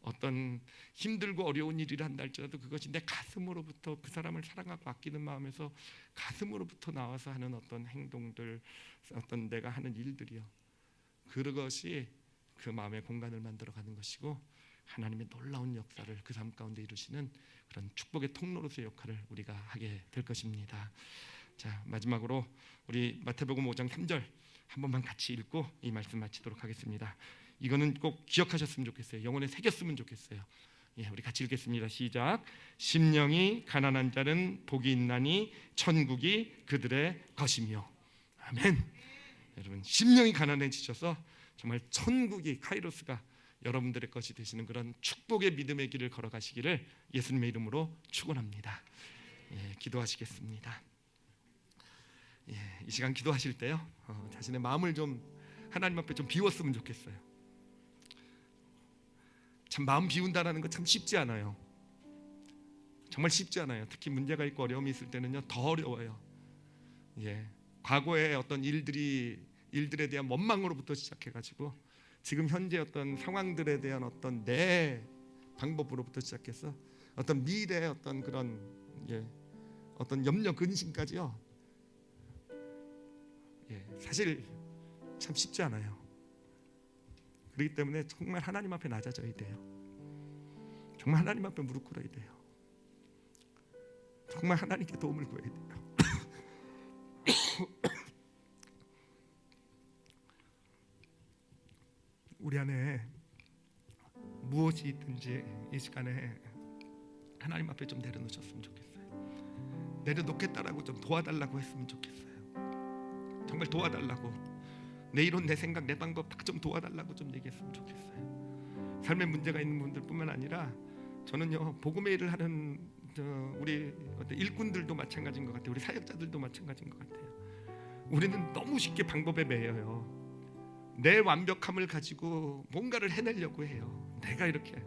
어떤 힘들고 어려운 일이라 한다 할지라도 그것이 내 가슴으로부터, 그 사람을 사랑하고 아끼는 마음에서 가슴으로부터 나와서 하는 어떤 행동들, 어떤 내가 하는 일들이요, 그것이 그 마음의 공간을 만들어가는 것이고 하나님의 놀라운 역사를 그 삶 가운데 이루시는 그런 축복의 통로로서의 역할을 우리가 하게 될 것입니다. 자, 마지막으로 우리 마태복음 5장 3절 한 번만 같이 읽고 이 말씀 마치도록 하겠습니다. 이거는 꼭 기억하셨으면 좋겠어요. 영혼에 새겼으면 좋겠어요. 우리 같이 읽겠습니다. 시작. 심령이 가난한 자는 복이 있나니 천국이 그들의 것이며. 아멘. 여러분, 심령이 가난해지셔서 정말 천국이, 카이로스가 여러분들의 것이 되시는 그런 축복의 믿음의 길을 걸어가시기를 예수님의 이름으로 축원합니다. 기도하시겠습니다. 이 시간 기도하실 때요, 자신의 마음을 좀 하나님 앞에 좀 비웠으면 좋겠어요. 참 마음 비운다라는 거 참 쉽지 않아요. 정말 쉽지 않아요. 특히 문제가 있고 어려움이 있을 때는요 더 어려워요. 과거의 어떤 일들에 대한 원망으로부터 시작해가지고 지금 현재 어떤 상황들에 대한 어떤 내 방법으로부터 시작해서 어떤 미래의 어떤 그런 어떤 염려, 근심까지요. 사실 참 쉽지 않아요. 그렇기 때문에 정말 하나님 앞에 낮아져야 돼요. 정말 하나님 앞에 무릎 꿇어야 돼요. 정말 하나님께 도움을 구해야 돼요. 우리 안에 무엇이 있든지 이 시간에 하나님 앞에 좀 내려놓으셨으면 좋겠어요. 내려놓겠다라고 좀 도와달라고 했으면 좋겠어요. 정말 도와달라고, 내 이론, 내 생각, 내 방법 다 좀 도와달라고 좀 얘기했으면 좋겠어요. 삶에 문제가 있는 분들뿐만 아니라 저는요, 복음의 일을 하는 우리 일꾼들도 마찬가지인 것 같아요. 우리 사역자들도 마찬가지인 것 같아요. 우리는 너무 쉽게 방법에 매여요. 내 완벽함을 가지고 뭔가를 해내려고 해요. 내가 이렇게,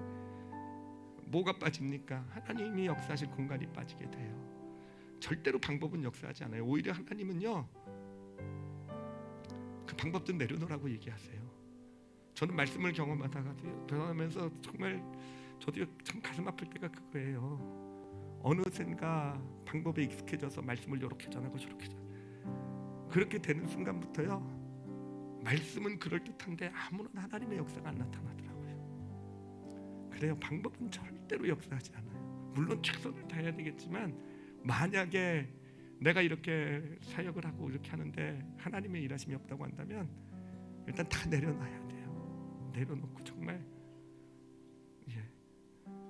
뭐가 빠집니까? 하나님이 역사하실 공간이 빠지게 돼요. 절대로 방법은 역사하지 않아요. 오히려 하나님은요, 그 방법 좀 내려놓으라고 얘기하세요. 저는 말씀을 경험하면서 정말 저도 참 가슴 아플 때가 그거예요. 어느샌가 방법에 익숙해져서 말씀을 이렇게 전하고 저렇게 전하고, 그렇게 되는 순간부터요, 말씀은 그럴듯한데 아무런 하나님의 역사가 안 나타나더라고요. 그래요. 방법은 절대로 역사하지 않아요. 물론 최선을 다해야 되겠지만, 만약에 내가 이렇게 사역을 하고 이렇게 하는데 하나님의 일하심이 없다고 한다면 일단 다 내려놔야 돼요. 내려놓고 정말,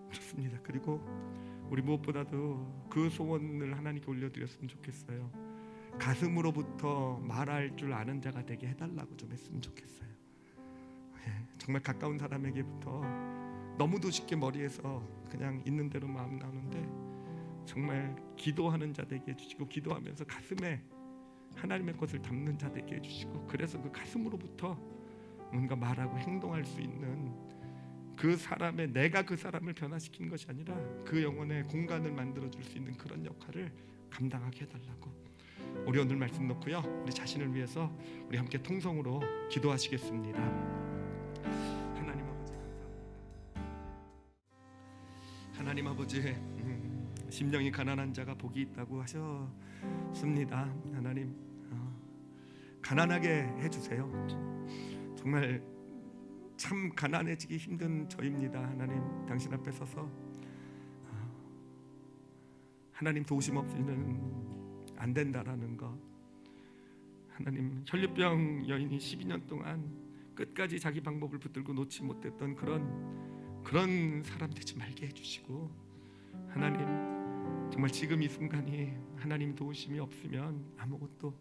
그렇습니다. 그리고 우리 무엇보다도 그 소원을 하나님께 올려드렸으면 좋겠어요. 가슴으로부터 말할 줄 아는 자가 되게 해달라고 좀 했으면 좋겠어요. 정말 가까운 사람에게부터 너무도 쉽게 머리에서 그냥 있는 대로 마음 나오는데, 정말 기도하는 자 되게 해주시고, 기도하면서 가슴에 하나님의 것을 담는 자 되게 해주시고, 그래서 그 가슴으로부터 뭔가 말하고 행동할 수 있는, 그 사람의, 내가 그 사람을 변화시키는 것이 아니라 그 영혼의 공간을 만들어줄 수 있는 그런 역할을 감당하게 해달라고. 우리 오늘 말씀 놓고요, 우리 자신을 위해서 우리 함께 통성으로 기도하시겠습니다. 하나님 아버지 감사합니다. 하나님 아버지, 심령이 가난한 자가 복이 있다고 하셨습니다. 하나님, 가난하게 해주세요. 정말 참 가난해지기 힘든 저입니다. 하나님, 당신 앞에 서서 하나님 도우심 없이는 안 된다라는 것, 하나님, 혈류병 여인이 12년 동안 끝까지 자기 방법을 붙들고 놓지 못했던 그런 사람 되지 말게 해주시고, 하나님, 정말 지금 이 순간이 하나님 도우심이 없으면 아무것도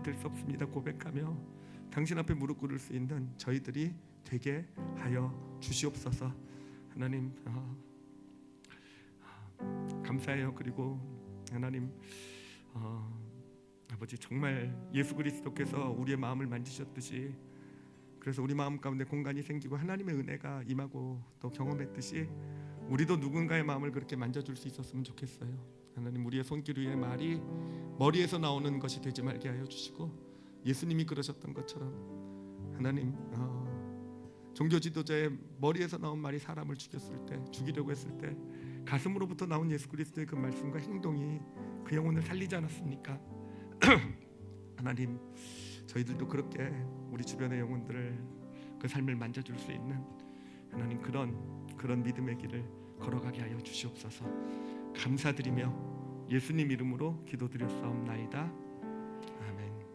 될 수 없습니다 고백하며 당신 앞에 무릎 꿇을 수 있는 저희들이 되게 하여 주시옵소서. 하나님, 감사해요. 그리고 하나님, 아버지, 정말 예수 그리스도께서 우리의 마음을 만지셨듯이, 그래서 우리 마음 가운데 공간이 생기고 하나님의 은혜가 임하고 또 경험했듯이 우리도 누군가의 마음을 그렇게 만져줄 수 있었으면 좋겠어요. 하나님, 우리의 손길 위에 말이 머리에서 나오는 것이 되지 말게 하여 주시고, 예수님이 그러셨던 것처럼 하나님, 종교 지도자의 머리에서 나온 말이 사람을 죽이려고 했을 때 가슴으로부터 나온 예수 그리스도의 그 말씀과 행동이 그 영혼을 살리지 않았습니까? 하나님, 저희들도 그렇게 우리 주변의 영혼들을, 그 삶을 만져줄 수 있는 하나님, 그런 믿음의 길을 걸어가게 하여 주시옵소서. 감사드리며 예수님 이름으로 기도드렸사옵나이다. 아멘.